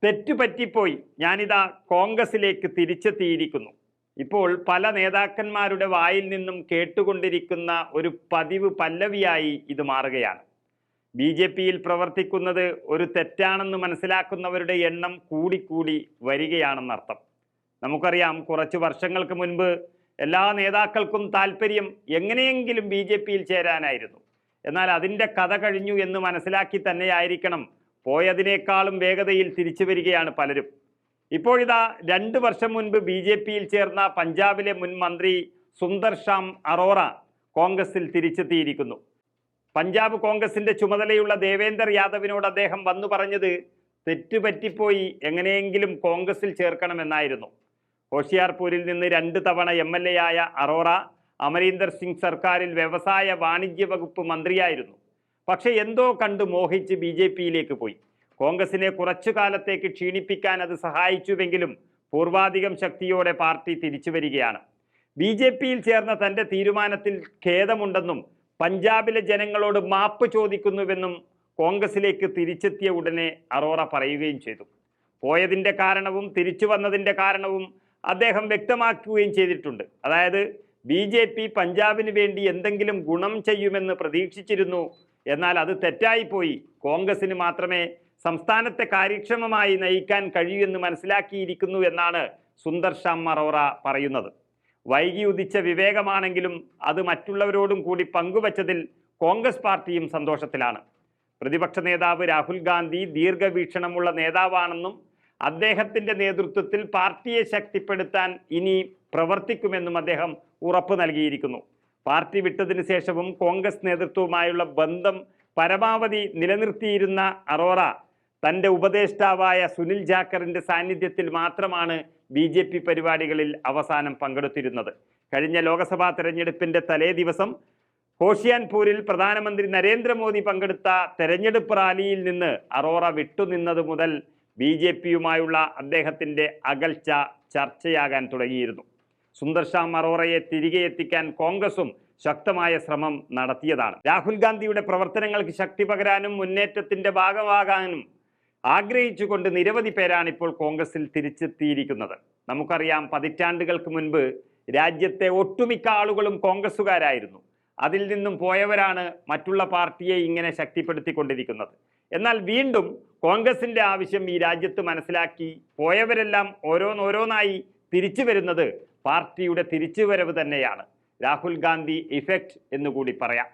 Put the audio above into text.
തെറ്റുപറ്റിപ്പോയി, ഞാനിതാ കോൺഗ്രസിലേക്ക് തിരിച്ചെത്തിയിരിക്കുന്നു. ഇപ്പോൾ പല നേതാക്കന്മാരുടെ വായിൽ നിന്നും കേട്ടുകൊണ്ടിരിക്കുന്ന ഒരു പതിവ് പല്ലവിയായി ഇത് മാറുകയാണ്. BJPയിൽ പ്രവർത്തിക്കുന്നത് ഒരു തെറ്റാണെന്ന് മനസ്സിലാക്കുന്നവരുടെ എണ്ണം കൂടിക്കൂടി വരികയാണെന്നർത്ഥം. നമുക്കറിയാം, കുറച്ച് വർഷങ്ങൾക്ക് മുൻപ് എല്ലാ നേതാക്കൾക്കും താല്പര്യം എങ്ങനെയെങ്കിലും BJPയിൽ ചേരാനായിരുന്നു. എന്നാൽ അതിൻ്റെ കഥ കഴിഞ്ഞു എന്ന് മനസ്സിലാക്കി തന്നെയായിരിക്കണം പോയതിനേക്കാളും വേഗതയിൽ തിരിച്ചു വരികയാണ് പലരും. ഇപ്പോഴിതാ 2 വർഷം മുൻപ് BJPയിൽ ചേർന്ന പഞ്ചാബിലെ മുൻ മന്ത്രി സുന്ദർ ഷാം അറോറ കോൺഗ്രസിൽ തിരിച്ചെത്തിയിരിക്കുന്നു. പഞ്ചാബ് കോൺഗ്രസിന്റെ ചുമതലയുള്ള ദേവേന്ദർ യാദവിനോട് അദ്ദേഹം വന്നു പറഞ്ഞത് തെറ്റുപറ്റിപ്പോയി, എങ്ങനെയെങ്കിലും കോൺഗ്രസിൽ ചേർക്കണമെന്നായിരുന്നു. ഹോഷിയാർപൂരിൽ നിന്ന് 2 തവണ MLA ആയ അറോറ അമരീന്ദർ സിംഗ് സർക്കാരിൽ വ്യവസായ വാണിജ്യ വകുപ്പ് മന്ത്രിയായിരുന്നു. പക്ഷെ എന്തോ കണ്ട് മോഹിച്ച് BJPയിലേക്ക് പോയി. കോൺഗ്രസിനെ കുറച്ചു കാലത്തേക്ക് ക്ഷീണിപ്പിക്കാൻ അത് സഹായിച്ചുവെങ്കിലും പൂർവാധികം ശക്തിയോടെ പാർട്ടി തിരിച്ചു വരികയാണ്. BJPയിൽ ചേർന്ന തൻ്റെ തീരുമാനത്തിൽ ഖേദമുണ്ടെന്നും പഞ്ചാബിലെ ജനങ്ങളോട് മാപ്പ് ചോദിക്കുന്നുവെന്നും കോൺഗ്രസിലേക്ക് തിരിച്ചെത്തിയ ഉടനെ അറോറ പറയുകയും ചെയ്തു. പോയതിൻ്റെ കാരണവും തിരിച്ചു വന്നതിൻ്റെ കാരണവും അദ്ദേഹം വ്യക്തമാക്കുകയും ചെയ്തിട്ടുണ്ട്. അതായത് BJP പഞ്ചാബിന് വേണ്ടി എന്തെങ്കിലും ഗുണം ചെയ്യുമെന്ന് പ്രതീക്ഷിച്ചിരുന്നു, എന്നാൽ അത് തെറ്റായിപ്പോയി. കോൺഗ്രസിന് മാത്രമേ സംസ്ഥാനത്തെ കാര്യക്ഷമമായി നയിക്കാൻ കഴിയൂ എന്ന് മനസ്സിലാക്കിയിരിക്കുന്നു എന്നാണ് സുന്ദർ ഷാം അറോറ പറയുന്നത്. വൈകി ഉദിച്ച വിവേകമാണെങ്കിലും അത് മറ്റുള്ളവരോടും കൂടി പങ്കുവച്ചതിൽ കോൺഗ്രസ് പാർട്ടിയും സന്തോഷത്തിലാണ്. പ്രതിപക്ഷ നേതാവ് രാഹുൽ ഗാന്ധി ദീർഘവീക്ഷണമുള്ള നേതാവാണെന്നും അദ്ദേഹത്തിൻ്റെ നേതൃത്വത്തിൽ പാർട്ടിയെ ശക്തിപ്പെടുത്താൻ ഇനി പ്രവർത്തിക്കുമെന്നും അദ്ദേഹം ഉറപ്പ് നൽകിയിരിക്കുന്നു. പാർട്ടി വിട്ടതിന് ശേഷവും കോൺഗ്രസ് നേതൃത്വവുമായുള്ള ബന്ധം പരമാവധി നിലനിർത്തിയിരുന്ന അറോറ തൻ്റെ ഉപദേഷ്ടാവായ സുനിൽ ജാക്കറിൻ്റെ സാന്നിധ്യത്തിൽ മാത്രമാണ് BJP പരിപാടികളിൽ അവസാനം പങ്കെടുത്തിരുന്നത്. കഴിഞ്ഞ ലോക്സഭാ തെരഞ്ഞെടുപ്പിൻ്റെ തലേ ദിവസം ഹോഷിയാർപൂരിൽ പ്രധാനമന്ത്രി നരേന്ദ്രമോദി പങ്കെടുത്ത തെരഞ്ഞെടുപ്പ് റാലിയിൽ നിന്ന് അറോറ വിട്ടുനിന്നത് മുതൽ BJPയുമായുള്ള അദ്ദേഹത്തിൻ്റെ അകൽച്ച ചർച്ചയാകാൻ തുടങ്ങിയിരുന്നു. സുന്ദർ ഷാം അറോറയെ തിരികെ എത്തിക്കാൻ കോൺഗ്രസും ശക്തമായ ശ്രമം നടത്തിയതാണ്. രാഹുൽ ഗാന്ധിയുടെ പ്രവർത്തനങ്ങൾക്ക് ശക്തി പകരാനും മുന്നേറ്റത്തിൻ്റെ ഭാഗമാകാനും ആഗ്രഹിച്ചുകൊണ്ട് നിരവധി പേരാണ് ഇപ്പോൾ കോൺഗ്രസിൽ തിരിച്ചെത്തിയിരിക്കുന്നത്. നമുക്കറിയാം, പതിറ്റാണ്ടുകൾക്ക് മുൻപ് രാജ്യത്തെ ഒട്ടുമിക്ക ആളുകളും കോൺഗ്രസ്സുകാരായിരുന്നു. അതിൽ നിന്നും പോയവരാണ് മറ്റുള്ള പാർട്ടിയെ ഇങ്ങനെ ശക്തിപ്പെടുത്തിക്കൊണ്ടിരിക്കുന്നത്. എന്നാൽ വീണ്ടും കോൺഗ്രസിൻ്റെ ആവശ്യം ഈ രാജ്യത്ത് മനസ്സിലാക്കി പോയവരെല്ലാം ഓരോന്നോരോന്നായി തിരിച്ചു വരുന്നത് പാർട്ടിയുടെ തിരിച്ചുവരവ് തന്നെയാണ്. രാഹുൽ ഗാന്ധി ഇഫക്റ്റ് എന്നുകൂടി പറയാം.